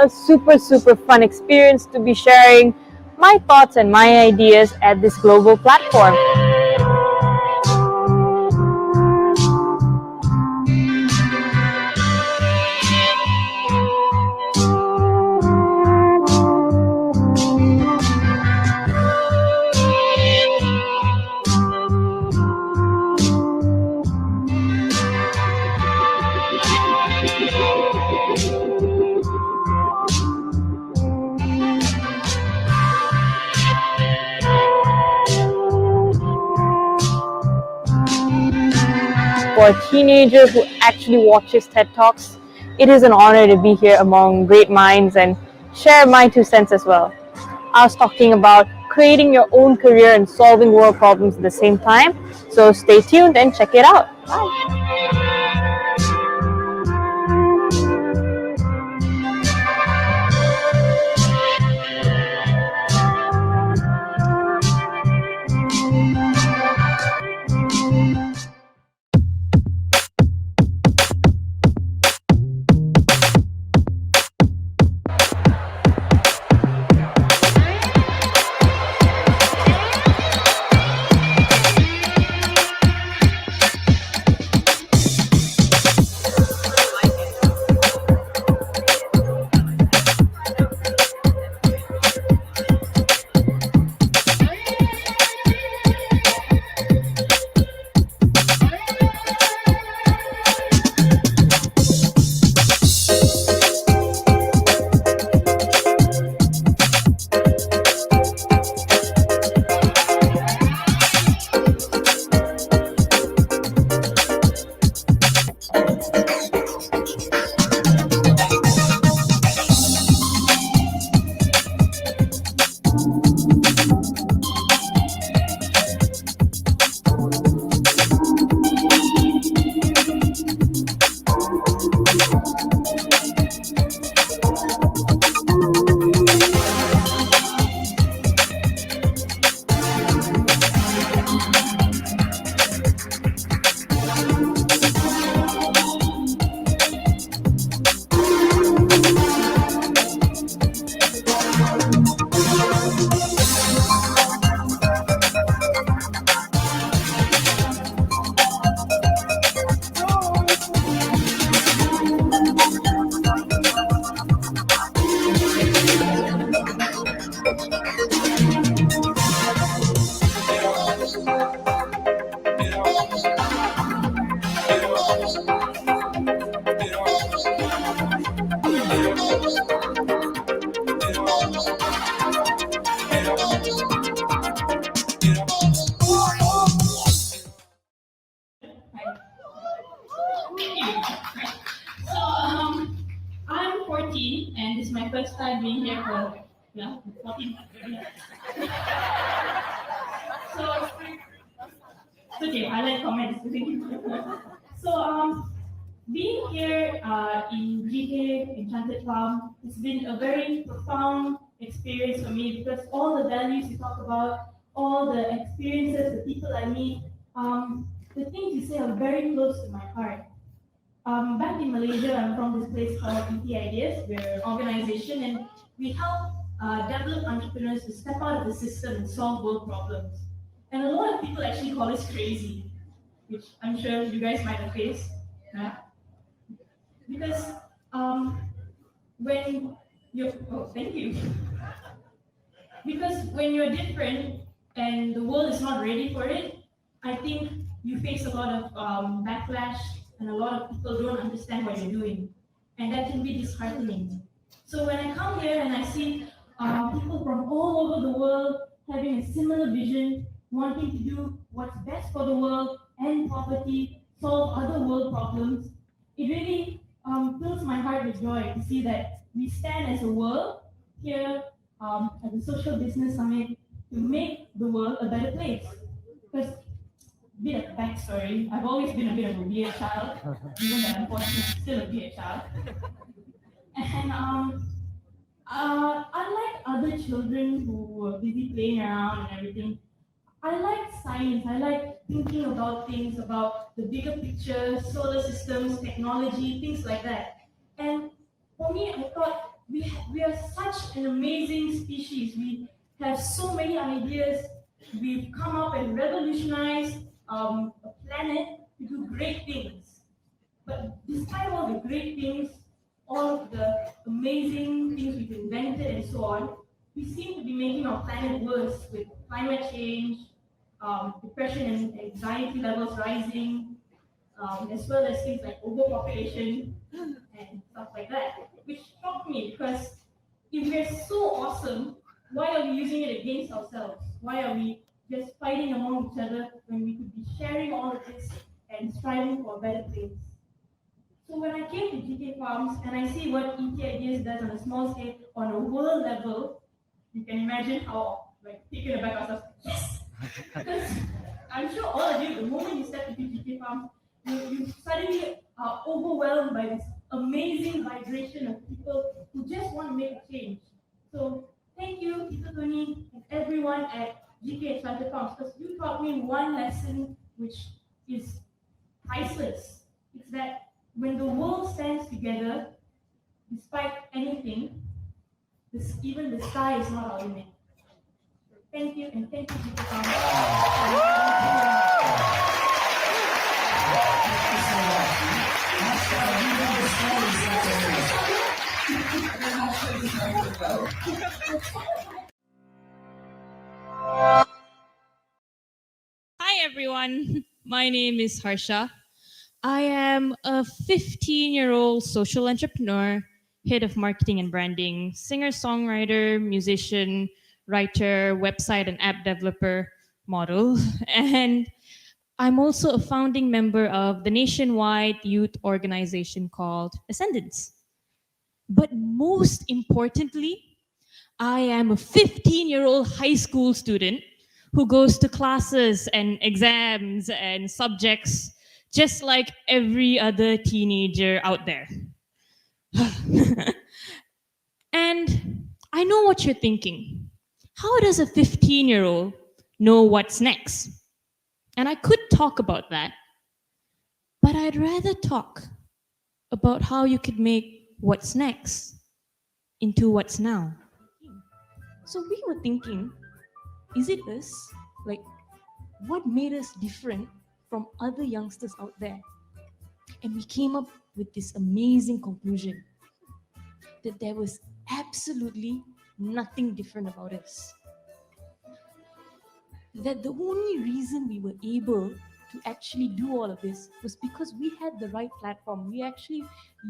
a super fun experience to be sharing my thoughts and my ideas at this global platform. For a teenager who actually watches TED Talks, it is an honor to be here among great minds and share my 2 cents as well. I was talking about creating your own career and solving world problems at the same time, so stay tuned and check it out. Bye. I'm 14, and this is my first time being here for 14. So, okay, I like comments. So, being here in GK, Enchanted Farm, has been a very profound experience for me because all the values you talk about, all the experiences, the people I meet, the things you say are very close to my heart. Back in Malaysia, I'm from this place called PT Ideas. We're an organization and we help develop entrepreneurs to step out of the system and solve world problems. And a lot of people actually call us crazy, which I'm sure you guys might have faced. Yeah? Because when you're, oh, thank you. Because when you're different and the world is not ready for it, I think you face a lot of backlash and a lot of people don't understand what you're doing. And that can be disheartening. So when I come here and I see people from all over the world having a similar vision, wanting to do what's best for the world, end poverty, solve other world problems, it really fills my heart with joy to see that we stand as a world here at the Social Business Summit to make the world a better place. Because, bit of backstory, I've always been a bit of a weird child, even though unfortunately I'm still a weird child. And unlike other children who were busy playing around and everything, I like science. I like thinking about things, about the bigger picture, solar systems, technology, things like that. And for me, I thought we are such an amazing species. We have so many ideas. We've come up and revolutionized a planet to do great things. But despite all the great things, all of the amazing things we've invented and so on, we seem to be making our planet worse with climate change, depression and anxiety levels rising, as well as things like overpopulation and stuff like that, which shocked me because if we're so awesome, why are we using it against ourselves? Why are we just fighting among each other when we could be sharing all of this and striving for a better place? So when I came to GK Farms and I see what ET Ideas does on a small scale, on a world level, you can imagine how like taken aback I was like, yes! Because I'm sure all of you, the moment you step into GK Farms, you suddenly are overwhelmed by this amazing vibration of people who just want to make a change. So thank you, Tito Tony, and everyone at GK Enchanted Farms, because you taught me one lesson which is priceless. It's that when the world stands together, despite anything, even the sky is not our limit. Thank you, and thank you, Tito Farms. Hi everyone, my name is Harsha. I am a 15-year-old social entrepreneur, head of marketing and branding, singer songwriter, musician, writer, website and app developer model. And I'm also a founding member of the nationwide youth organization called Ascendance. But most importantly, I am a 15-year-old high school student who goes to classes and exams and subjects just like every other teenager out there. And I know what you're thinking. How does a 15-year-old know what's next? And I could talk about that, but I'd rather talk about how you could make what's next into what's now. So we were thinking, is it us? Like, what made us different from other youngsters out there? And we came up with this amazing conclusion that there was absolutely nothing different about us. That the only reason we were able to actually do all of this was because we had the right platform. We actually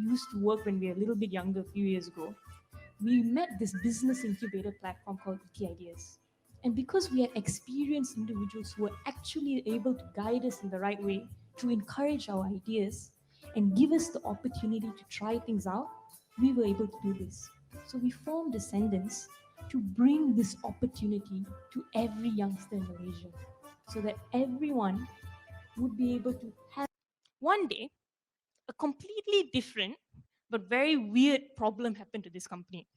used to work when we were a little bit younger, a few years ago. We met this business incubator platform called ET Ideas. And because we are experienced individuals who are actually able to guide us in the right way, to encourage our ideas, and give us the opportunity to try things out, we were able to do this. So we formed Ascendance to bring this opportunity to every youngster in Malaysia so that everyone would be able to have. One day, a completely different but very weird problem happened to this company.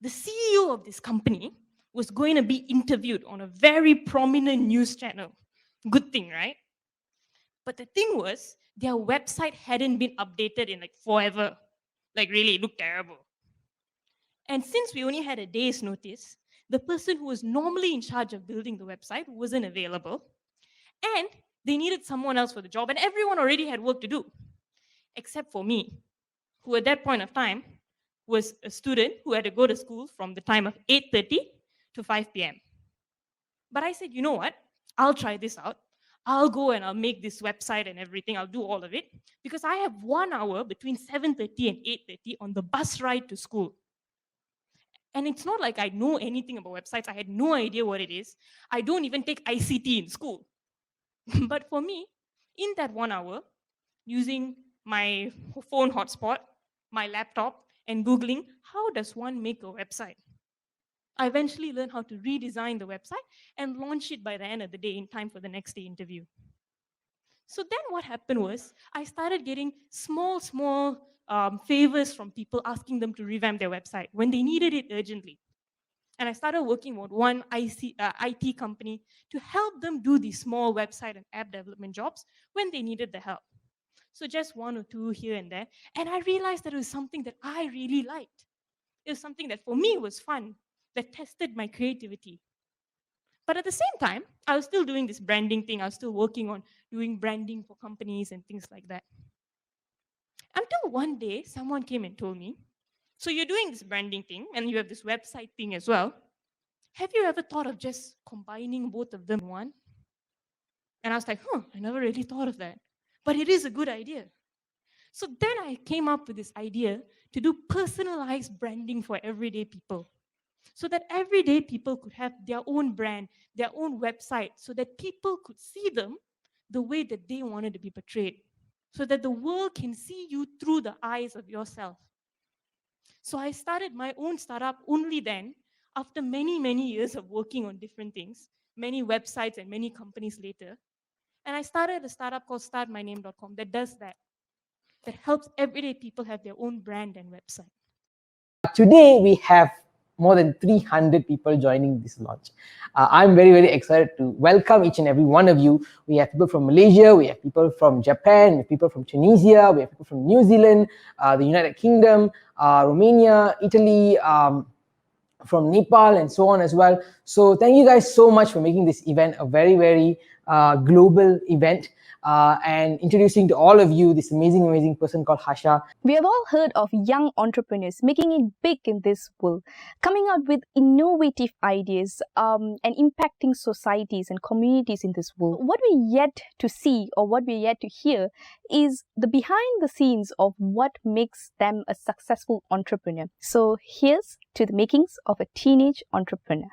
The CEO of this company was going to be interviewed on a very prominent news channel. Good thing, right? But the thing was, their website hadn't been updated in like forever. Like, really, it looked terrible. And since we only had a day's notice, the person who was normally in charge of building the website wasn't available. And they needed someone else for the job, and everyone already had work to do, except for me, who at that point of time was a student who had to go to school from the time of 8:30 to 5 p.m. But I said, you know what? I'll try this out. I'll go and I'll make this website and everything. I'll do all of it because I have 1 hour between 7:30 and 8:30 on the bus ride to school. And it's not like I know anything about websites. I had no idea what it is. I don't even take ICT in school. But for me, in that 1 hour, using my phone hotspot, my laptop, and Googling, how does one make a website? I eventually learned how to redesign the website and launch it by the end of the day in time for the next day interview. So then what happened was I started getting small favors from people asking them to revamp their website when they needed it urgently. And I started working with one IT company to help them do these small website and app development jobs when they needed the help. So just one or two here and there. And I realized that it was something that I really liked. It was something that for me was fun, that tested my creativity. But at the same time, I was still doing this branding thing. I was still working on doing branding for companies and things like that. Until one day, someone came and told me, so you're doing this branding thing and you have this website thing as well. Have you ever thought of just combining both of them in one? And I was like, I never really thought of that. But it is a good idea. So then I came up with this idea to do personalized branding for everyday people, so that everyday people could have their own brand, their own website, so that people could see them the way that they wanted to be portrayed, so that the world can see you through the eyes of yourself. So I started my own startup only then, after many, many years of working on different things, many websites and many companies later. And I started a startup called StartMyNamecom that does that helps everyday people have their own brand and website. Today we have more than 300 people joining this launch. I'm very, very excited to welcome each and every one of you. We have people from Malaysia, we have people from Japan, we have people from Tunisia, we have people from New Zealand, the United Kingdom, Romania, Italy, from Nepal, and so on as well. So thank you guys so much for making this event a very, very global event. And introducing to all of you this amazing person called Harsha. We have all heard of young entrepreneurs making it big in this world, coming out with innovative ideas and impacting societies and communities in this world. What we're yet to see or what we're yet to hear is the behind the scenes of what makes them a successful entrepreneur. So here's to the makings of a teenage entrepreneur.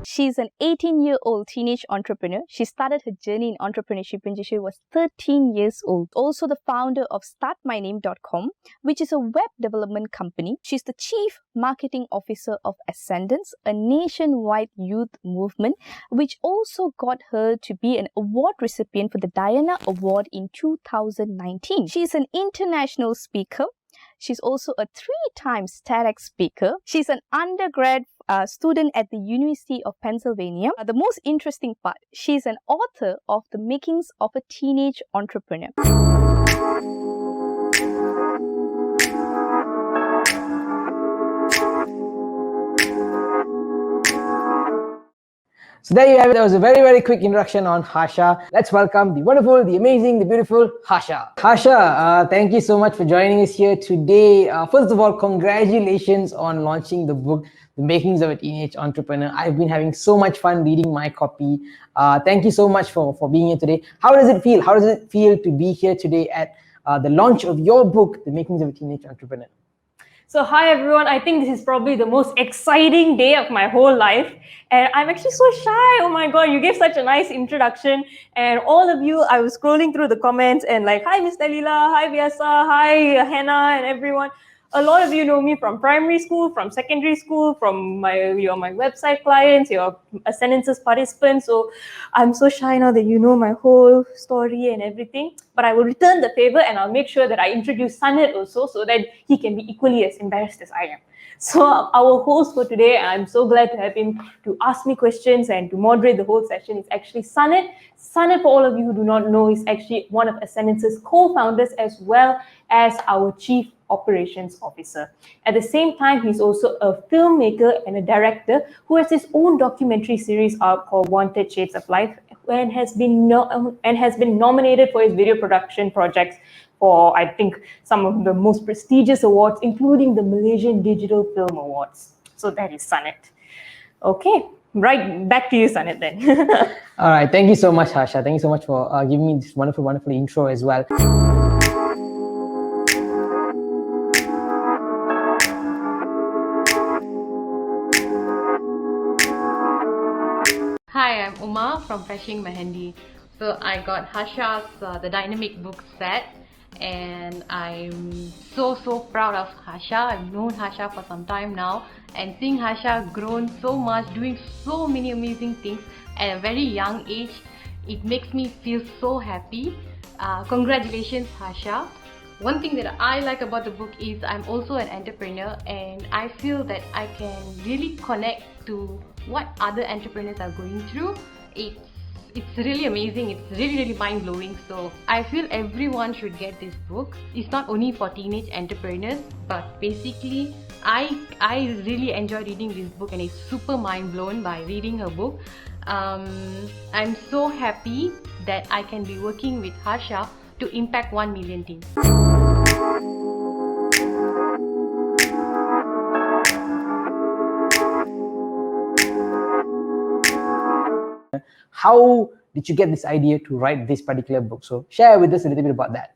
She's an 18-year-old teenage entrepreneur. She started her journey in entrepreneurship when she was 13 years old. Also the founder of StartMyNamecom, which is a web development company. She's the chief marketing officer of Ascendance, a nationwide youth movement, which also got her to be an award recipient for the Diana Award in 2019. She's an international speaker. She's also a 3-time TEDx speaker. She's an undergrad student at the University of Pennsylvania. The most interesting part, she's an author of The Makings of a Teenage Entrepreneur. So there you have it. That was a very, very quick introduction on Harsha. Let's welcome the wonderful, the amazing, the beautiful Harsha. Harsha, thank you so much for joining us here today. First of all, congratulations on launching the book, The Makings of a Teenage Entrepreneur. I've been having so much fun reading my copy. Thank you so much for being here today. How does it feel? How does it feel to be here today at the launch of your book, The Makings of a Teenage Entrepreneur? So hi everyone, I think this is probably the most exciting day of my whole life. And I'm actually so shy. Oh my God, you gave such a nice introduction. And all of you, I was scrolling through the comments and like, hi Miss Dalila, hi Vyasa, hi Hannah and everyone. A lot of you know me from primary school, from secondary school, from my website clients, your Ascendance's participants. So I'm so shy now that you know my whole story and everything. But I will return the favor and I'll make sure that I introduce Sanit also so that he can be equally as embarrassed as I am. So our host for today, I'm so glad to have him to ask me questions and to moderate the whole session, is actually Sanit. Sanit, for all of you who do not know, is actually one of Ascendance's co-founders as well as our chief operations officer. At the same time, he's also a filmmaker and a director who has his own documentary series out called Wanted Shades of Life and has been nominated for his video production projects for, I think, some of the most prestigious awards, including the Malaysian Digital Film Awards. So that is Sanit. Okay, right, back to you, Sanit, then. All right, thank you so much, Harsha. Thank you so much for giving me this wonderful intro as well. Hi, I'm Uma from Freshing Mehendi. So I got Harsha's the dynamic book set, and I'm so proud of Harsha. I've known Harsha for some time now, and seeing Harsha grown so much, doing so many amazing things at a very young age, it makes me feel so happy. Congratulations, Harsha. One thing that I like about the book is I'm also an entrepreneur, and I feel that I can really connect to what other entrepreneurs are going through. It's really amazing. It's really mind-blowing. So I feel everyone should get this book. It's not only for teenage entrepreneurs, but basically I really enjoy reading this book, and it's super mind-blown by reading her book. I'm so happy that I can be working with Harsha to impact 1 million teens. How did you get this idea to write this particular book? So share with us a little bit about that.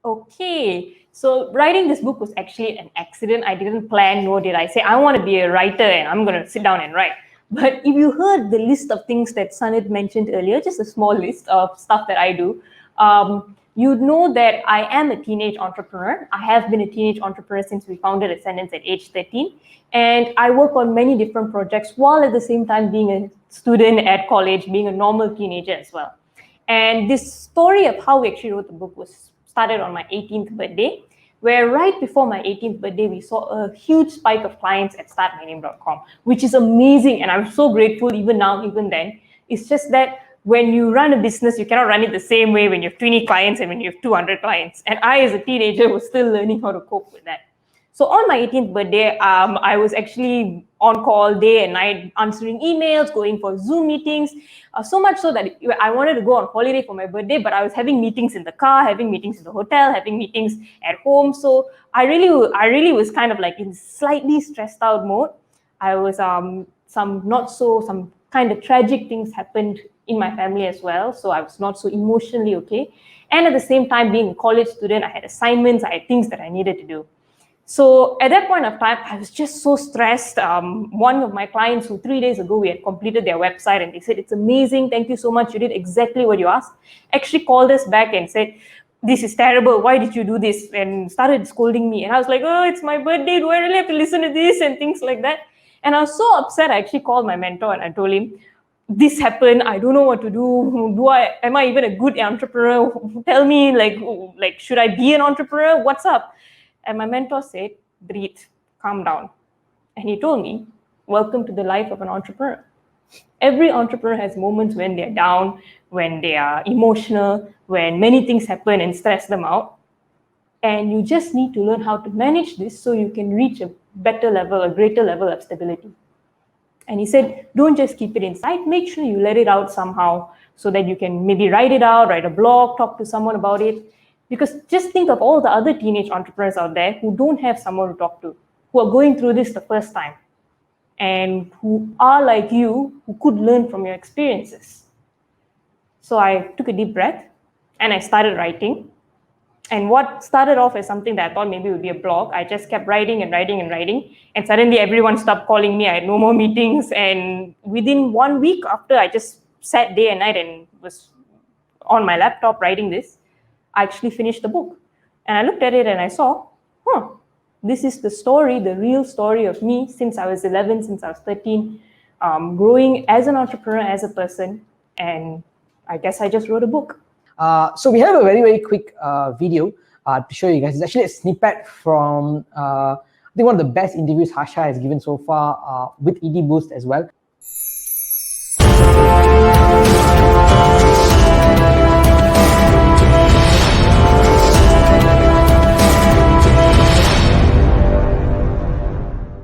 Okay, so writing this book was actually an accident. I didn't plan, nor did I say, I want to be a writer and I'm going to sit down and write. But if you heard the list of things that Sanit mentioned earlier, just a small list of stuff that I do, you'd know that I am a teenage entrepreneur. I have been a teenage entrepreneur since we founded Ascendance at age 13. And I work on many different projects while at the same time being a student at college, being a normal teenager as well. And this story of how we actually wrote the book was started on my 18th birthday, where right before my 18th birthday, we saw a huge spike of clients at StartMyNamecom, which is amazing. And I'm so grateful even now, even then. It's just that when you run a business, you cannot run it the same way when you have 20 clients and when you have 200 clients. And I, as a teenager, was still learning how to cope with that. So on my 18th birthday, I was actually on call day and night, answering emails, going for Zoom meetings, so much so that I wanted to go on holiday for my birthday, but I was having meetings in the car, having meetings in the hotel, having meetings at home. So I really was kind of like in slightly stressed out mode. I was some kind of tragic things happened in my family as well. So I was not so emotionally okay. And at the same time, being a college student, I had assignments, I had things that I needed to do. So at that point of time, I was just so stressed. One of my clients who 3 days ago, we had completed their website and they said, it's amazing. Thank you so much. You did exactly what you asked. Actually called us back and said, this is terrible. Why did you do this? And started scolding me. And I was like, oh, it's my birthday. Do I really have to listen to this? And things like that. And I was so upset. I actually called my mentor and I told him, this happened. I don't know what to do. Am I even a good entrepreneur? Tell me, like, should I be an entrepreneur? What's up? And my mentor said, breathe, calm down. And he told me, welcome to the life of an entrepreneur. Every entrepreneur has moments when they're down, when they are emotional, when many things happen and stress them out. And you just need to learn how to manage this so you can reach a better level, a greater level of stability. And he said, don't just keep it inside, make sure you let it out somehow so that you can maybe write it out, write a blog, talk to someone about it. Because just think of all the other teenage entrepreneurs out there who don't have someone to talk to, who are going through this the first time, and who are like you, who could learn from your experiences. So I took a deep breath and I started writing. And what started off as something that I thought maybe would be a blog, I just kept writing and writing and writing. And suddenly everyone stopped calling me. I had no more meetings. And within 1 week after I just sat day and night and was on my laptop writing this, I actually finished the book. And I looked at it and I saw, this is the story, the real story of me since I was 11, since I was 13, growing as an entrepreneur, as a person. And I guess I just wrote a book. So we have a very quick video to show you guys. It's actually a snippet from, I think, one of the best interviews Harsha has given so far with ED Boost as well.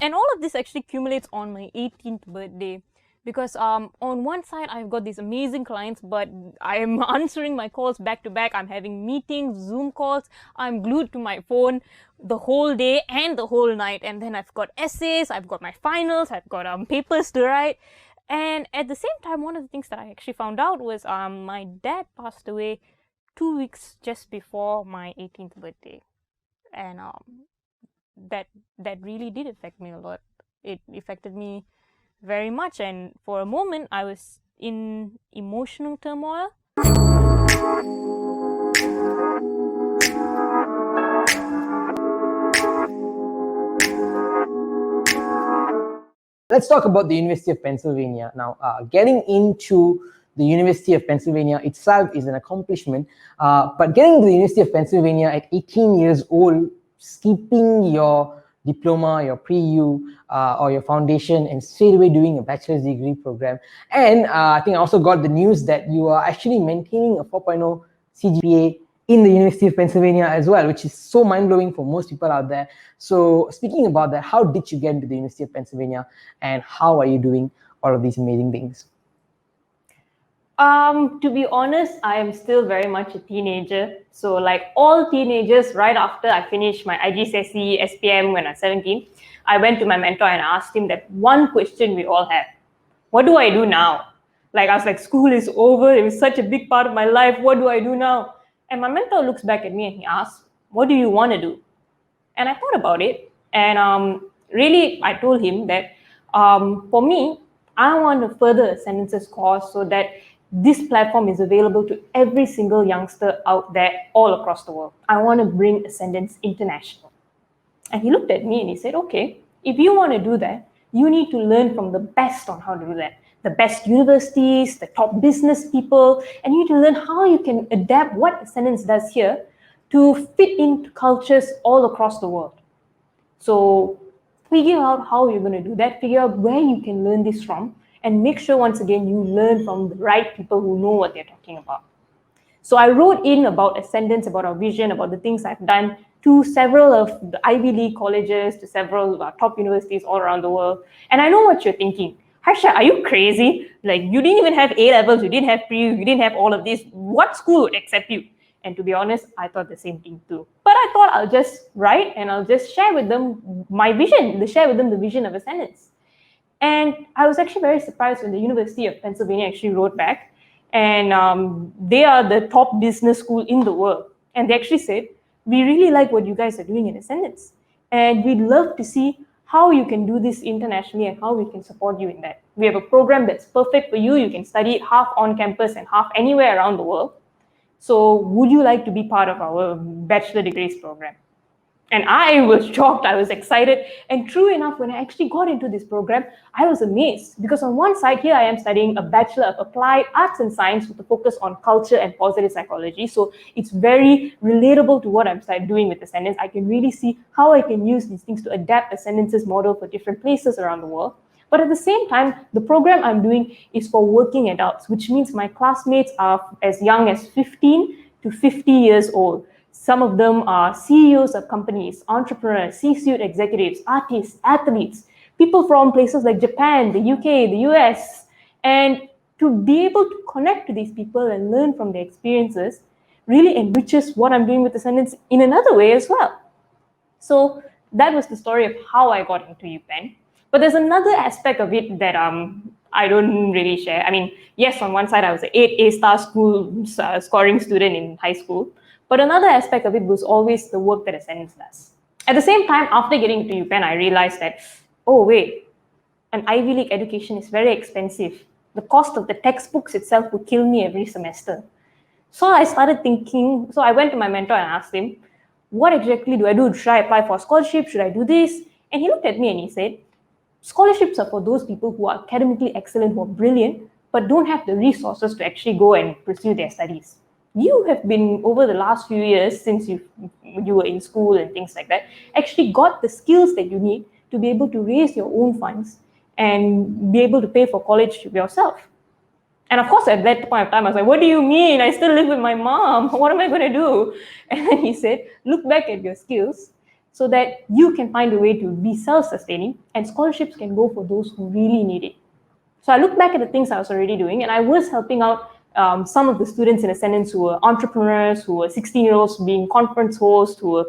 And all of this actually accumulates on my 18th birthday. Because on one side, I've got these amazing clients, but I'm answering my calls back to back. I'm having meetings, Zoom calls. I'm glued to my phone the whole day and the whole night. And then I've got essays, I've got my finals, I've got papers to write. And at the same time, one of the things that I actually found out was my dad passed away 2 weeks just before my 18th birthday. And that really did affect me a lot. It affected me very much, and for a moment I was in emotional turmoil. Let's talk about the University of Pennsylvania now. Getting into the University of Pennsylvania itself is an accomplishment, but getting to the University of Pennsylvania at 18 years old, skipping your diploma, your pre-U, or your foundation, and straight away doing a bachelor's degree program. And I think I also got the news that you are actually maintaining a 4.0 CGPA in the University of Pennsylvania as well, which is so mind-blowing for most people out there. So speaking about that, how did you get into the University of Pennsylvania, and how are you doing all of these amazing things? To be honest, I am still very much a teenager. So like all teenagers, right after I finished my IGCSE, SPM when I was 17, I went to my mentor and asked him that one question we all have. What do I do now? Like I was like, school is over. It was such a big part of my life. What do I do now? And my mentor looks back at me and he asks, what do you want to do? And I thought about it. And really, I told him that for me, I want to further Ascendance's cause so that this platform is available to every single youngster out there all across the world. I want to bring Ascendance international. And he looked at me and he said, okay, if you want to do that, you need to learn from the best on how to do that. The best universities, the top business people, and you need to learn how you can adapt what Ascendance does here to fit into cultures all across the world. So figure out how you're going to do that, figure out where you can learn this from, and make sure once again you learn from the right people who know what they're talking about. So I wrote in about Ascendance, about our vision, about the things I've done to several of the Ivy League colleges, to several of our top universities all around the world. And I know what you're thinking. Harsha, are you crazy? Like, you didn't even have A levels, you didn't have pre-U, you didn't have all of this. What school would accept you? And to be honest, I thought the same thing too. But I thought I'll just write and I'll just share with them my vision, share with them the vision of Ascendance. And I was actually very surprised when the University of Pennsylvania actually wrote back. And they are the top business school in the world. And they actually said, we really like what you guys are doing in Ascendance. And we'd love to see how you can do this internationally and how we can support you in that. We have a program that's perfect for you. You can study it half on campus and half anywhere around the world. So would you like to be part of our bachelor degrees program? And I was shocked, I was excited. And true enough, when I actually got into this program, I was amazed because on one side here, I am studying a Bachelor of Applied Arts and Science with a focus on culture and positive psychology. So it's very relatable to what I'm doing with Ascendance. I can really see how I can use these things to adapt Ascendance's model for different places around the world. But at the same time, the program I'm doing is for working adults, which means my classmates are as young as 15 to 50 years old. Some of them are CEOs of companies, entrepreneurs, C-suite executives, artists, athletes, people from places like Japan, the UK, the US. And to be able to connect to these people and learn from their experiences really enriches what I'm doing with Ascendance in another way as well. So that was the story of how I got into UPenn. But there's another aspect of it that I don't really share. I mean, yes, on one side, I was an 8 A-star school scoring student in high school. But another aspect of it was always the work that Ascendance does. At the same time, after getting into UPenn, I realized that, oh, wait, an Ivy League education is very expensive. The cost of the textbooks itself would kill me every semester. So I started thinking, so I went to my mentor and asked him, what exactly do I do? Should I apply for a scholarship? Should I do this? And he looked at me and he said, scholarships are for those people who are academically excellent, who are brilliant, but don't have the resources to actually go and pursue their studies. You have been, over the last few years, since you were in school and things like that, actually got the skills that you need to be able to raise your own funds and be able to pay for college yourself. And of course, at that point of time, I was like, what do you mean? I still live with my mom. What am I going to do? And then he said, look back at your skills so that you can find a way to be self-sustaining, and scholarships can go for those who really need it. So I looked back at the things I was already doing, and I was helping out some of the students in Ascendance who were entrepreneurs, who were 16-year-olds being conference hosts, who were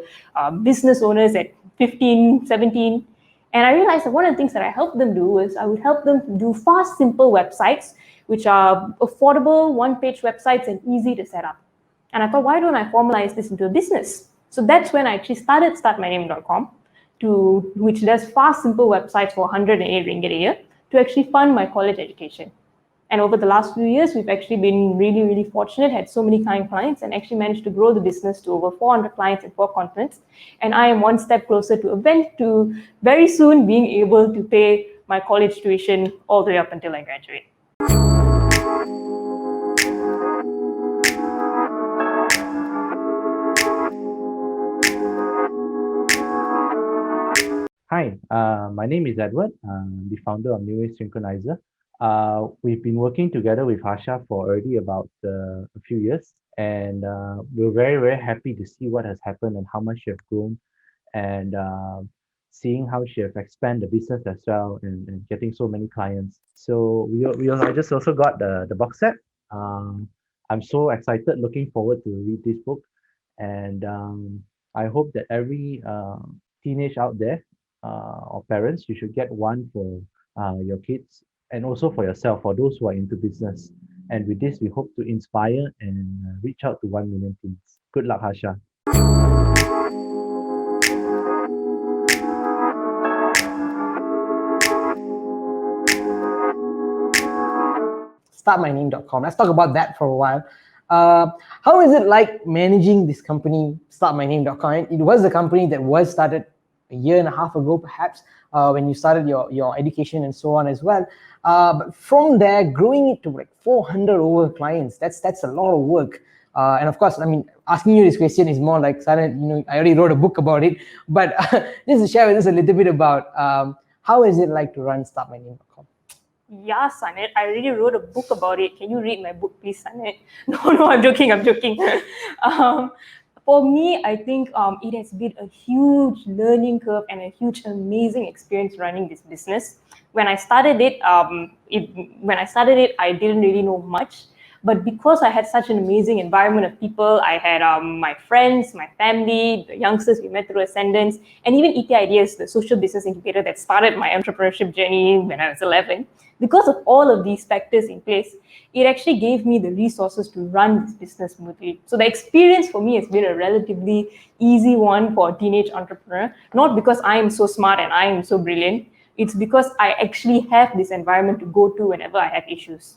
business owners at 15, 17. And I realized that one of the things that I helped them do was I would help them do fast, simple websites, which are affordable, one-page websites and easy to set up. And I thought, why don't I formalize this into a business? So that's when I actually started StartMyNamecom, which does fast, simple websites for 108 ringgit a year to actually fund my college education. And over the last few years, we've actually been really, really fortunate, had so many kind clients, and actually managed to grow the business to over 400 clients in 4 continents. And I am one step closer to very soon being able to pay my college tuition all the way up until I graduate. Hi, my name is Edward. I'm the founder of Way Synchronizer. We've been working together with Harsha for already about a few years, and we're very, very happy to see what has happened and how much she has grown, and seeing how she has expanded the business as well, and getting so many clients. So I just also got the box set. I'm so excited, looking forward to read this book, and I hope that every teenage out there or parents, you should get one for your kids and also for yourself, for those who are into business. And with this, we hope to inspire and reach out to 1 million teens. Good luck, Harsha. StartMyName.com. Let's talk about that for a while. How is it like managing this company, StartMyName.com? It was a company that was started a year and a half ago, perhaps, when you started your education and so on as well. But from there, growing it to like 400 over clients, that's a lot of work. And of course, I mean, asking you this question is more like, Sanet, I already wrote a book about it, but just to share with us a little bit about how is it like to run StartMyName.com? Yeah, Sanet, I already wrote a book about it. Can you read my book, please, Sanet? No, I'm joking. For me, I think it has been a huge learning curve and a huge amazing experience running this business. When I started it, I didn't really know much. But because I had such an amazing environment of people, I had my friends, my family, the youngsters we met through Ascendance, and even ET Ideas, the social business incubator that started my entrepreneurship journey when I was 11. Because of all of these factors in place, it actually gave me the resources to run this business smoothly. So the experience for me has been a relatively easy one for a teenage entrepreneur, not because I am so smart and I am so brilliant. It's because I actually have this environment to go to whenever I have issues.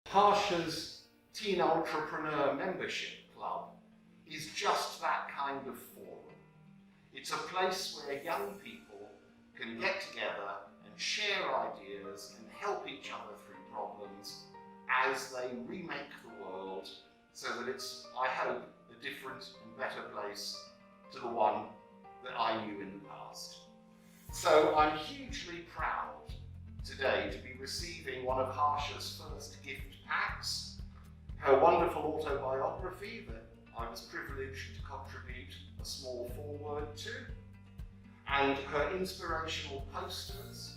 Harsha's Teen Entrepreneur Membership Club is just that kind of forum. It's a place where young people can get together and share ideas and help each other through problems as they remake the world so that it's, I hope, a different and better place to the one that I knew in the past. So I'm hugely proud today to be receiving one of Harsha's first gift packs, her wonderful autobiography that I was privileged to contribute a small foreword to, and her inspirational posters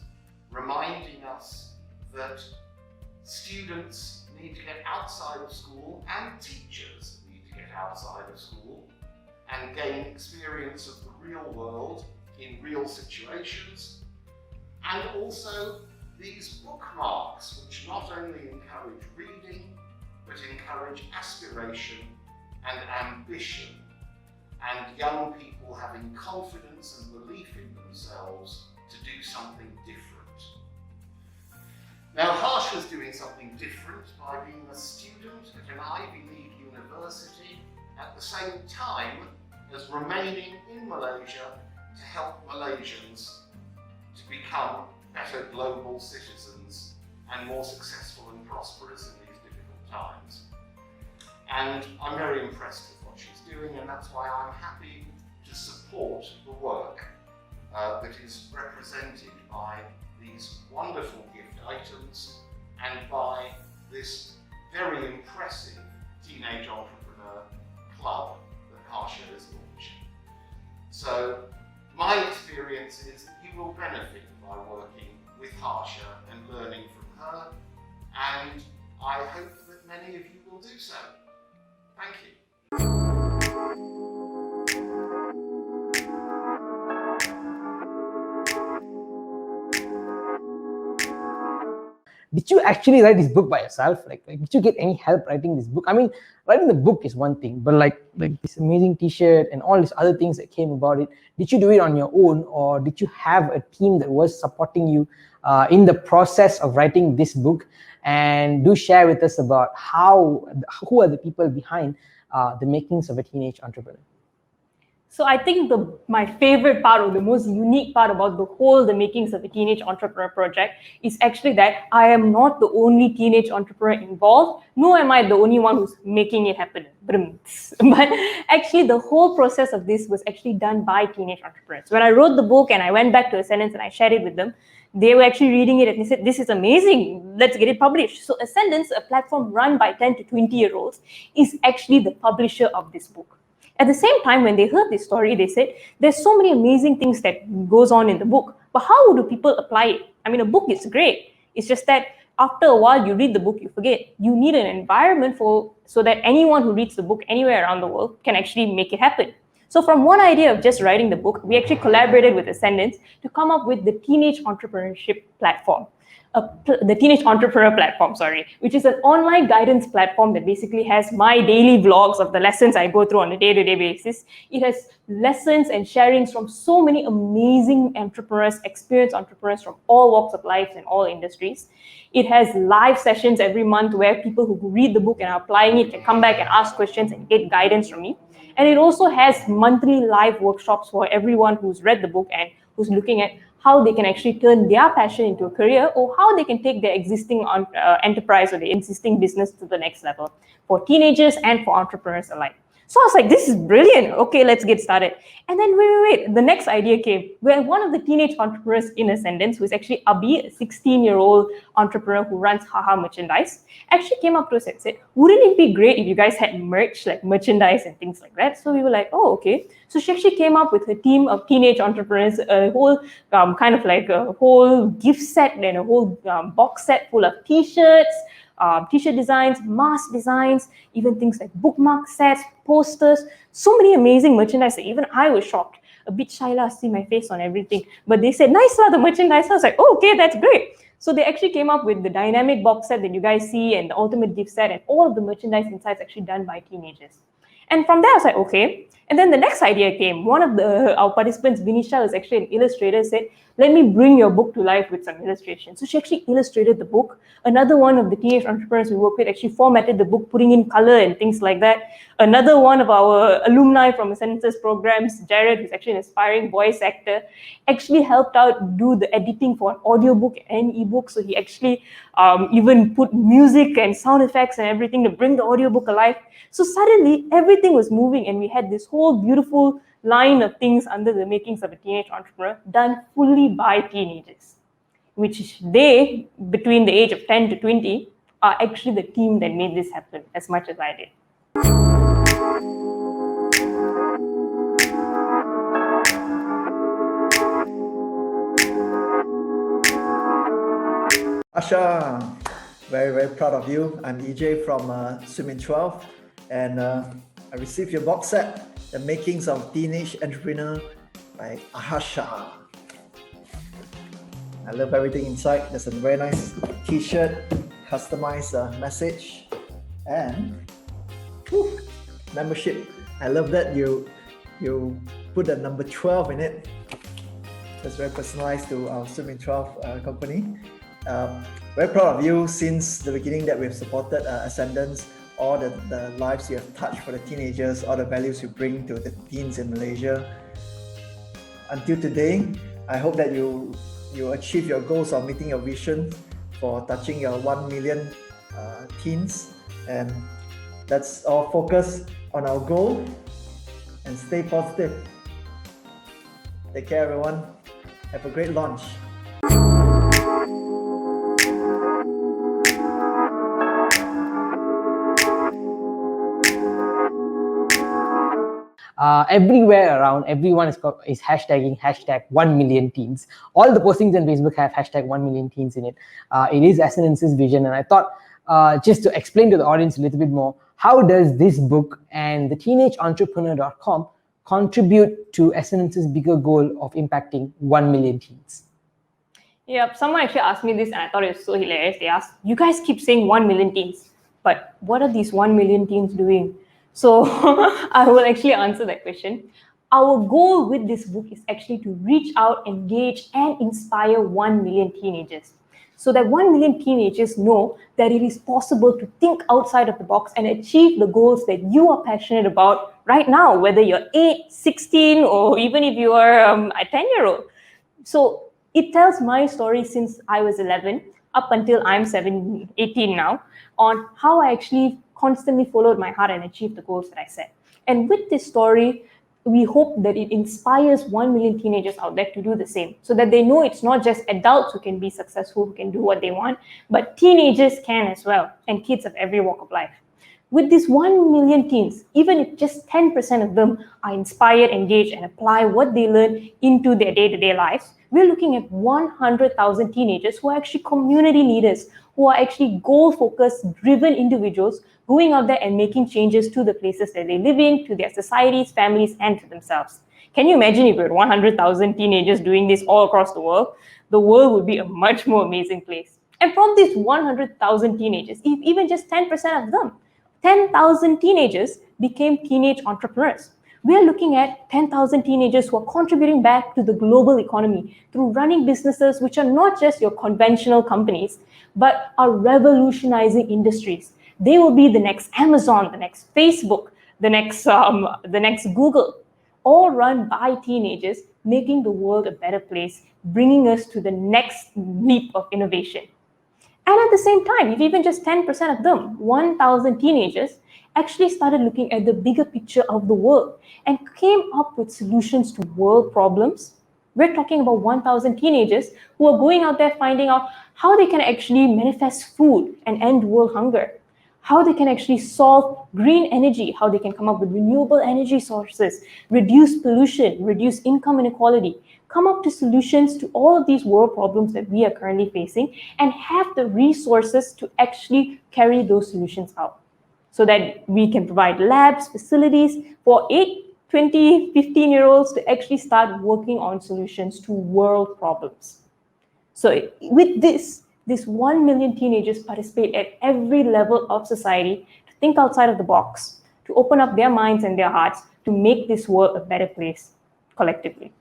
reminding us that students need to get outside of school and teachers need to get outside of school and gain experience of the real world in real situations, and also these bookmarks which not only encourage reading but encourage aspiration and ambition and young people having confidence and belief in themselves to do something different. Now Harsha's doing something different by being a student at an Ivy League university at the same time as remaining in Malaysia to help Malaysians to become better global citizens and more successful and prosperous in these difficult times. And I'm very impressed with what she's doing, and that's why I'm happy to support the work that is represented by these wonderful gift items and by this very impressive teenage entrepreneur club that Harsha is launching. So my experience is that you will benefit by working with Harsha and learning from her, and I hope that many of you will do so. Thank you. Did you actually write this book by yourself? Like did you get any help writing this book? I mean, writing the book is one thing, but like this amazing t-shirt and all these other things that came about it, did you do it on your own, or did you have a team that was supporting you in the process of writing this book? And do share with us about who are the people behind the makings of a teenage entrepreneur. So I think my favorite part or the most unique part about the makings of the Teenage Entrepreneur Project is actually that I am not the only teenage entrepreneur involved, nor am I the only one who's making it happen. But actually the whole process of this was actually done by teenage entrepreneurs. When I wrote the book and I went back to Ascendance and I shared it with them, they were actually reading it and they said, this is amazing, let's get it published. So Ascendance, a platform run by 10 to 20-year-olds, is actually the publisher of this book. At the same time, when they heard this story, they said, there's so many amazing things that goes on in the book, but how do people apply it? I mean, a book is great. It's just that after a while, you read the book, you forget. You need an environment so that anyone who reads the book anywhere around the world can actually make it happen. So from one idea of just writing the book, we actually collaborated with Ascendance to come up with the Teenage Entrepreneurship Platform. The Teenage Entrepreneur Platform, which is an online guidance platform that basically has my daily vlogs of the lessons I go through on a day-to-day basis. It has lessons and sharings from so many amazing entrepreneurs, experienced entrepreneurs from all walks of life and all industries. It has live sessions every month where people who read the book and are applying it can come back and ask questions and get guidance from me. And it also has monthly live workshops for everyone who's read the book and who's looking at how they can actually turn their passion into a career, or how they can take their existing enterprise or their existing business to the next level for teenagers and for entrepreneurs alike. So I was like, this is brilliant. Okay, let's get started. And then wait. The next idea came where one of the teenage entrepreneurs in Ascendance, who is actually Abhi, a 16-year-old entrepreneur who runs Haha Merchandise, actually came up to us and said, wouldn't it be great if you guys had merch, like merchandise and things like that? So we were like, oh, okay. So she actually came up with a team of teenage entrepreneurs, a whole kind of like a whole gift set and a whole box set full of t-shirts, t-shirt designs, mask designs, even things like bookmark sets, posters, so many amazing merchandise that even I was shocked. A bit shy to see my face on everything. But they said, nice the merchandise. I was like, oh, okay, that's great. So they actually came up with the dynamic box set that you guys see and the ultimate gift set, and all of the merchandise inside is actually done by teenagers. And from there, I was like, okay. And then the next idea came. One of our participants, Vinisha, is actually an illustrator, said, let me bring your book to life with some illustrations. So she actually illustrated the book. Another one of the teenage entrepreneurs we work with actually formatted the book, putting in color and things like that. Another one of our alumni from Ascendance's programs, Jared, who's actually an aspiring voice actor, actually helped out do the editing for an audiobook and ebook. So he actually even put music and sound effects and everything to bring the audiobook alive. So suddenly everything was moving and we had this whole beautiful line of things under the makings of a teenage entrepreneur done fully by teenagers, which they, between the age of 10 to 20, are actually the team that made this happen as much as I did. Harsha, very, very proud of you. I'm EJ from Swim in 12, and I received your box set, The Makings of Teenage Entrepreneur by Harsha. I love everything inside. There's a very nice t-shirt, customized message, and membership. I love that you put the number 12 in it. That's very personalized to our Swim in 12 company. Very proud of you since the beginning that we've supported Ascendance, all the lives you have touched for the teenagers, all the values you bring to the teens in Malaysia. Until today, I hope that you achieve your goals of meeting your vision for touching your 1 million teens, and let's all focus on our goal and stay positive. Take care, everyone. Have a great launch. Everywhere around, everyone is hashtagging #1 million teens. All the postings on Facebook have #1 million teens in it. It is Ascendance's vision, and I thought just to explain to the audience a little bit more, how does this book and the teenageentrepreneur.com contribute to Ascendance's bigger goal of impacting 1 million teens? Yeah, someone actually asked me this and I thought it was so hilarious. They asked, you guys keep saying 1 million teens, but what are these 1 million teens doing? So I will actually answer that question. Our goal with this book is actually to reach out, engage, and inspire 1 million teenagers. so that 1 million teenagers know that it is possible to think outside of the box and achieve the goals that you are passionate about right now, whether you're 8, 16, or even if you are a 10-year-old. So it tells my story since I was 11 up until I'm 18 now, on how I actually constantly followed my heart and achieved the goals that I set. And with this story, we hope that it inspires 1 million teenagers out there to do the same, so that they know it's not just adults who can be successful, who can do what they want, but teenagers can as well, and kids of every walk of life. With these 1 million teens, even if just 10% of them are inspired, engaged, and apply what they learn into their day-to-day lives, we're looking at 100,000 teenagers who are actually community leaders, who are actually goal-focused, driven individuals going out there and making changes to the places that they live in, to their societies, families, and to themselves. Can you imagine if we had 100,000 teenagers doing this all across the world? The world would be a much more amazing place. And from these 100,000 teenagers, if even just 10% of them, 10,000 teenagers became teenage entrepreneurs. We are looking at 10,000 teenagers who are contributing back to the global economy through running businesses which are not just your conventional companies, but are revolutionizing industries. They will be the next Amazon, the next Facebook, the next Google, all run by teenagers, making the world a better place, bringing us to the next leap of innovation. And at the same time, if even just 10% of them, 1,000 teenagers, actually started looking at the bigger picture of the world and came up with solutions to world problems, we're talking about 1,000 teenagers who are going out there finding out how they can actually manifest food and end world hunger, how they can actually solve green energy, how they can come up with renewable energy sources, reduce pollution, reduce income inequality, come up to solutions to all of these world problems that we are currently facing, and have the resources to actually carry those solutions out, so that we can provide labs, facilities for 8, 20, 15-year-olds to actually start working on solutions to world problems. So with this 1 million teenagers participate at every level of society to think outside of the box, to open up their minds and their hearts to make this world a better place collectively.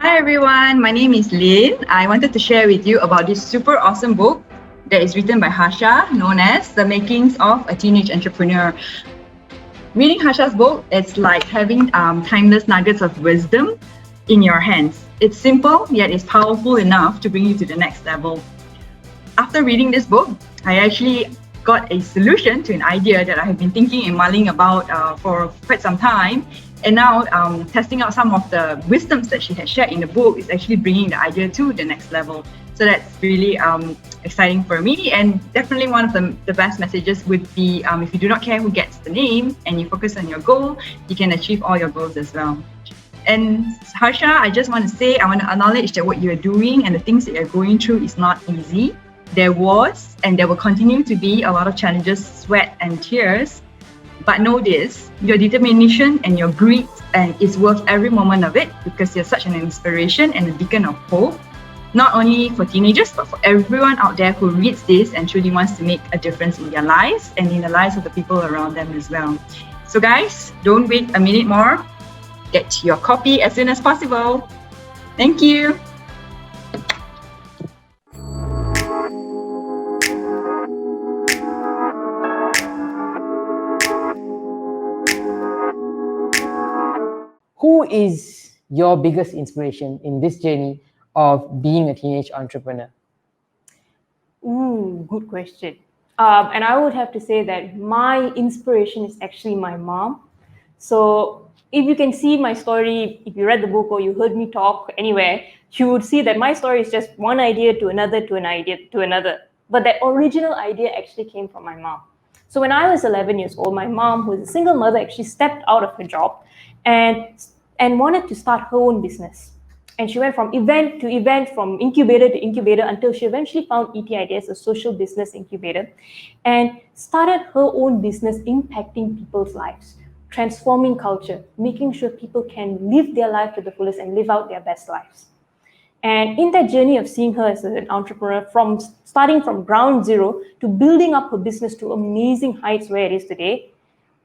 Hi everyone, my name is Lynn. I wanted to share with you about this super awesome book that is written by Harsha, known as The Makings of a Teenage Entrepreneur. Reading Harsha's book, it's like having timeless nuggets of wisdom in your hands. It's simple, yet it's powerful enough to bring you to the next level. After reading this book, I actually got a solution to an idea that I have been thinking and mulling about for quite some time. And now testing out some of the wisdoms that she has shared in the book is actually bringing the idea to the next level. So that's really exciting for me. And definitely one of the best messages would be if you do not care who gets the name and you focus on your goal, you can achieve all your goals as well. And Harsha, I just want to say, I want to acknowledge that what you're doing and the things that you're going through is not easy. There was and there will continue to be a lot of challenges, sweat and tears. But know this, your determination and your grit is worth every moment of it, because you're such an inspiration and a beacon of hope, not only for teenagers, but for everyone out there who reads this and truly wants to make a difference in their lives and in the lives of the people around them as well. So guys, don't wait a minute more. Get your copy as soon as possible. Thank you. Who is your biggest inspiration in this journey of being a teenage entrepreneur? Ooh, good question. And I would have to say that my inspiration is actually my mom. So if you can see my story, if you read the book or you heard me talk anywhere, you would see that my story is just one idea to another, to an idea to another. But that original idea actually came from my mom. So when I was 11 years old, my mom, who is a single mother, actually stepped out of her job and wanted to start her own business. And she went from event to event, from incubator to incubator, until she eventually found ET Ideas, a social business incubator, and started her own business impacting people's lives, transforming culture, making sure people can live their life to the fullest and live out their best lives. And in that journey of seeing her as an entrepreneur, from starting from ground zero to building up her business to amazing heights where it is today,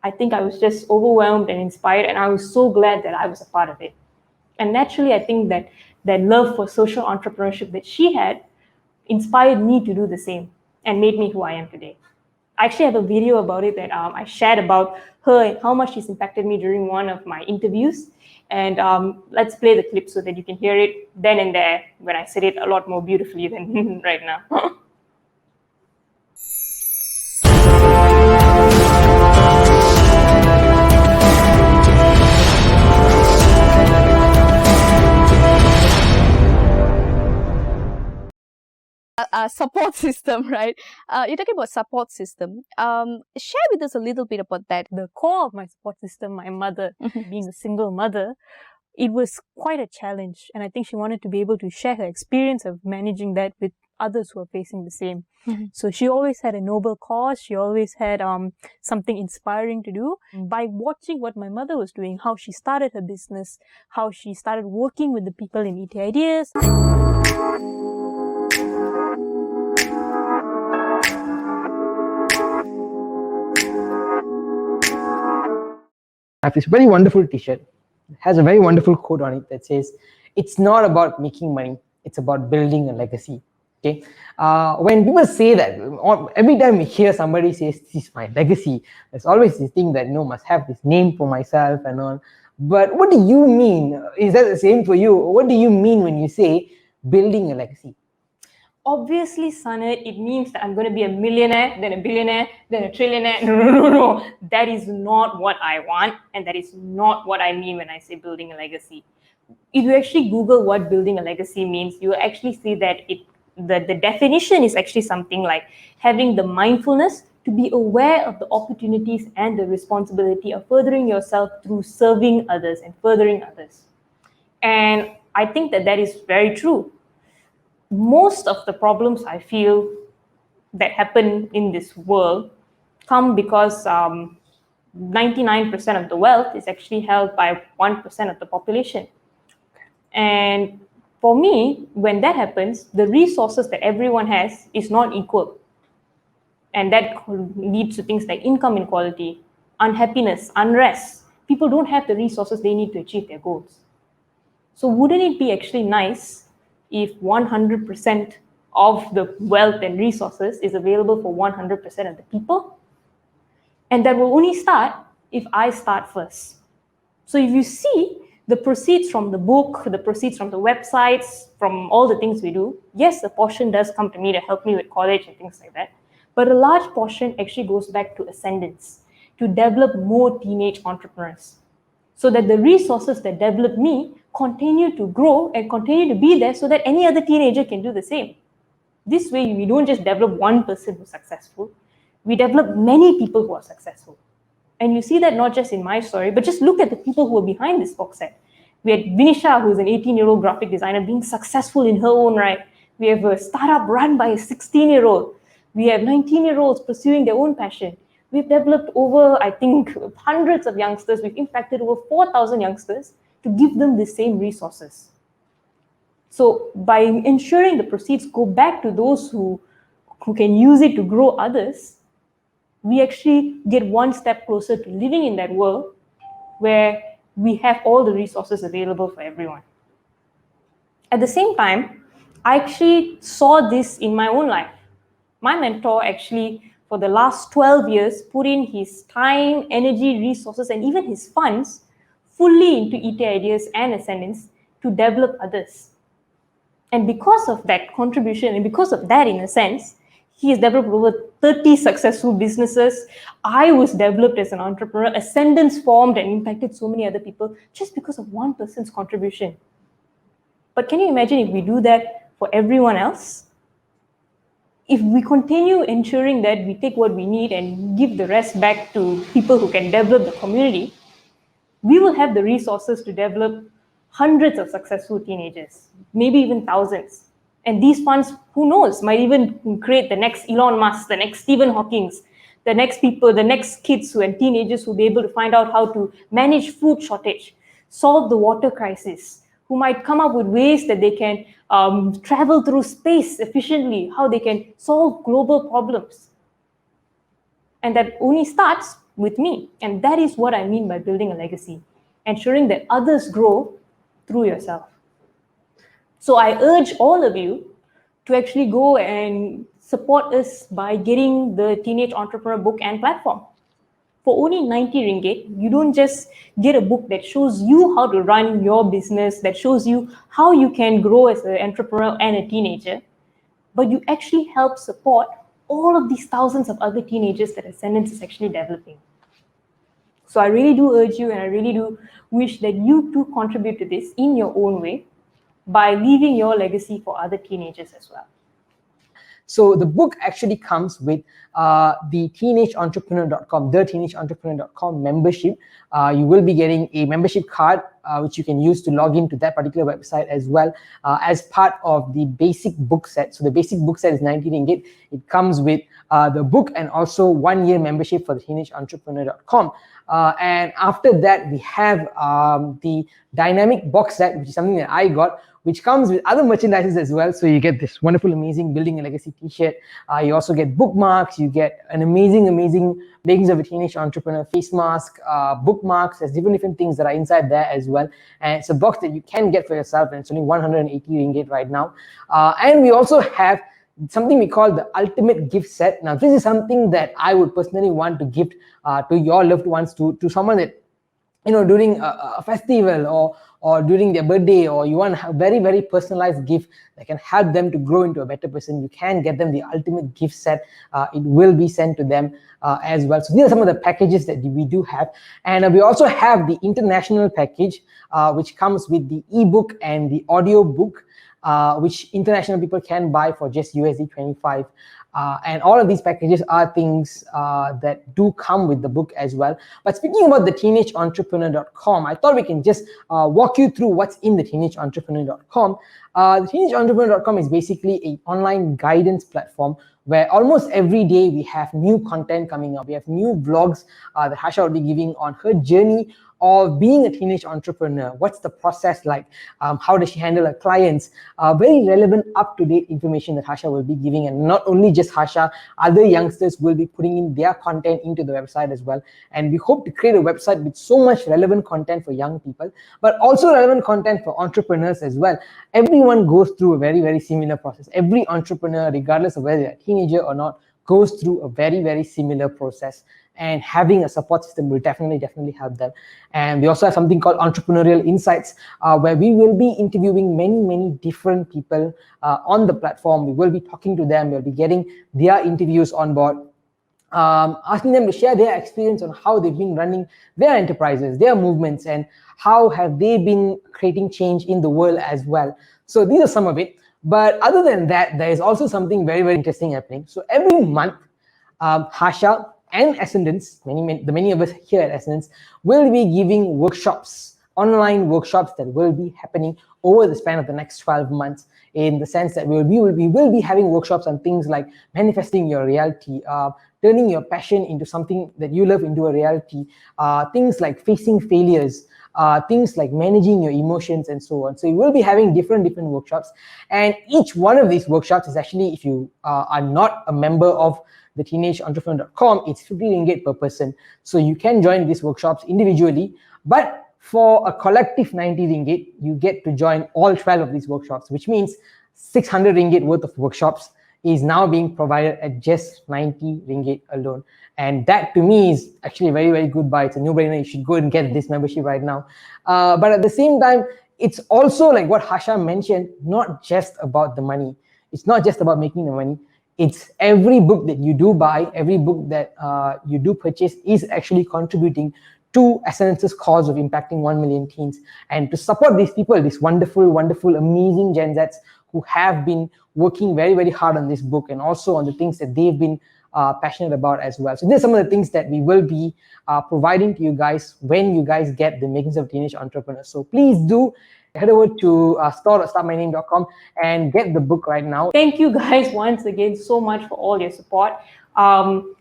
I think I was just overwhelmed and inspired, and I was so glad that I was a part of it. And naturally, I think that that love for social entrepreneurship that she had inspired me to do the same and made me who I am today. I actually have a video about it that I shared about her and how much she's impacted me during one of my interviews. And let's play the clip so that you can hear it then and there when I said it a lot more beautifully than right now. Support system, right? You're talking about support system. Share with us a little bit about that. The core of my support system, my mother, being a single mother, it was quite a challenge. And I think she wanted to be able to share her experience of managing that with others who are facing the same. So she always had a noble cause. She always had something inspiring to do. By watching what my mother was doing, how she started her business, how she started working with the people in ET Ideas. I have this very wonderful t-shirt. It has a very wonderful quote on it that says, "It's not about making money, it's about building a legacy." Okay. When people say that, or every time we hear somebody says, "This is my legacy," there's always this thing that, must have this name for myself and all. But what do you mean? Is that the same for you? What do you mean when you say building a legacy? Obviously, Sanat, it means that I'm going to be a millionaire, then a billionaire, then a trillionaire. No. That is not what I want, and that is not what I mean when I say building a legacy. If you actually Google what building a legacy means, you will actually see that the definition is actually something like having the mindfulness to be aware of the opportunities and the responsibility of furthering yourself through serving others and furthering others. And I think that that is very true. Most of the problems I feel that happen in this world come because 99% of the wealth is actually held by 1% of the population. And for me, when that happens, the resources that everyone has is not equal. And that leads to things like income inequality, unhappiness, unrest. People don't have the resources they need to achieve their goals. So wouldn't it be actually nice if 100% of the wealth and resources is available for 100% of the people? And that will only start if I start first. So if you see the proceeds from the book, the proceeds from the websites, from all the things we do, yes, a portion does come to me to help me with college and things like that. But a large portion actually goes back to Ascendance, to develop more teenage entrepreneurs, so that the resources that develop me continue to grow and continue to be there so that any other teenager can do the same. This way, we don't just develop one person who's successful, we develop many people who are successful. And you see that not just in my story, but just look at the people who are behind this box set. We had Vinisha, who's an 18-year-old graphic designer, being successful in her own right. We have a startup run by a 16-year-old. We have 19-year-olds pursuing their own passion. We've developed over, I think, hundreds of youngsters. We've impacted over 4,000 youngsters to give them the same resources. So by ensuring the proceeds go back to those who can use it to grow others, we actually get one step closer to living in that world where we have all the resources available for everyone. At the same time, I actually saw this in my own life. My mentor actually, for the last 12 years, put in his time, energy, resources, and even his funds fully into ET Ideas and Ascendance to develop others. And because of that contribution, and because of that, in a sense, he has developed over 30 successful businesses. I was developed as an entrepreneur. Ascendance formed and impacted so many other people just because of one person's contribution. But can you imagine if we do that for everyone else? If we continue ensuring that we take what we need and give the rest back to people who can develop the community, we will have the resources to develop hundreds of successful teenagers, maybe even thousands. And these funds, who knows, might even create the next Elon Musk, the next Stephen Hawking, the next people, the next kids and teenagers who will be able to find out how to manage food shortage, solve the water crisis, who might come up with ways that they can travel through space efficiently, how they can solve global problems. And that only starts with me. And that is what I mean by building a legacy, ensuring that others grow through yourself. So I urge all of you to actually go and support us by getting the Teenage Entrepreneur book and platform. For only 90 ringgit, you don't just get a book that shows you how to run your business, that shows you how you can grow as an entrepreneur and a teenager, but you actually help support all of these thousands of other teenagers that Ascendance is actually developing. So I really do urge you, and I really do wish that you too contribute to this in your own way by leaving your legacy for other teenagers as well. So the book actually comes with the teenageentrepreneur.com, the teenageentrepreneur.com membership. You will be getting a membership card which you can use to log into that particular website as well as part of the basic book set. So the basic book set is 90 ringgit. It comes with the book and also 1 year membership for the teenageentrepreneur.com. And after that, we have the dynamic box set, which is something that I got, which comes with other merchandises as well. So you get this wonderful, amazing Building a Legacy t-shirt. You also get bookmarks. You get an amazing Makings of a Teenage Entrepreneur face mask, bookmarks. There's different things that are inside there as well. And it's a box that you can get for yourself, and it's only 180 ringgit right now. And we also have something we call the ultimate gift set. Now, this is something that I would personally want to gift to your loved ones, to someone that, you know, during a festival or during their birthday, or you want a very personalized gift that can help them to grow into a better person. You can get them the ultimate gift set. It will be sent to them as well. So these are some of the packages that we do have. And we also have the international package, which comes with the ebook and the audio book, which international people can buy for just USD 25. And all of these packages are things that do come with the book as well. But speaking about the teenageentrepreneur.com, I thought we can just walk you through what's in the teenageentrepreneur.com. The teenageentrepreneur.com is basically an online guidance platform where almost every day we have new content coming up. We have new vlogs that Harsha will be giving on her journey of being a teenage entrepreneur. What's the process like? How does she handle her clients? Very relevant, up-to-date information that Harsha will be giving. And not only just Harsha, other youngsters will be putting in their content into the website as well. And we hope to create a website with so much relevant content for young people, but also relevant content for entrepreneurs as well. Everyone goes through a very similar process. Every entrepreneur, regardless of whether they're a teenager or not, goes through a very similar process. And having a support system will definitely help them. And we also have something called Entrepreneurial Insights, where we will be interviewing many different people on the platform. We will be talking to them. We'll be getting their interviews on board, asking them to share their experience on how they've been running their enterprises, their movements, and how have they been creating change in the world as well. So these are some of it. But other than that, there is also something very interesting happening. So every month, Harsha and Ascendance, the many of us here at Ascendance, will be giving workshops, online workshops that will be happening over the span of the next 12 months, in the sense that we will be having workshops on things like manifesting your reality, turning your passion into something that you love into a reality, things like facing failures, things like managing your emotions, and so on. So you will be having different workshops, and each one of these workshops is actually, if you are not a member of the teenageentrepreneur.com, it's 50 ringgit per person. So you can join these workshops individually, but for a collective 90 ringgit, you get to join all 12 of these workshops, which means 600 ringgit worth of workshops is now being provided at just 90 ringgit alone. And that to me is actually a very good buy. It's a no-brainer. You should go and get this membership right now. But at the same time, it's also like what Harsha mentioned, not just about the money. It's not just about making the money. It's every book that you do buy, every book that you do purchase is actually contributing to Ascendance's cause of impacting 1 million teens. And to support these people, these wonderful, amazing Gen Zs who have been working very hard on this book, and also on the things that they've been passionate about as well. So these are some of the things that we will be providing to you guys when you guys get the Makings of Teenage Entrepreneurs. So please do head over to store.startmyname.com and get the book right now. Thank you guys once again so much for all your support.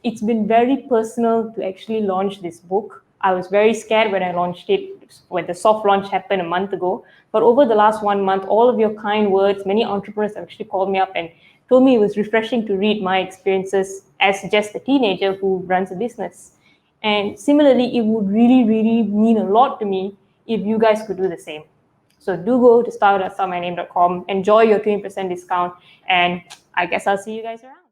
It's been very personal to actually launch this book. I was very scared when I launched it, when the soft launch happened a month ago. But over the last 1 month, all of your kind words, many entrepreneurs have actually called me up and told me it was refreshing to read my experiences as just a teenager who runs a business. And similarly, it would really, really mean a lot to me if you guys could do the same. So do go to start.startmyname.com, enjoy your 20% discount, and I guess I'll see you guys around.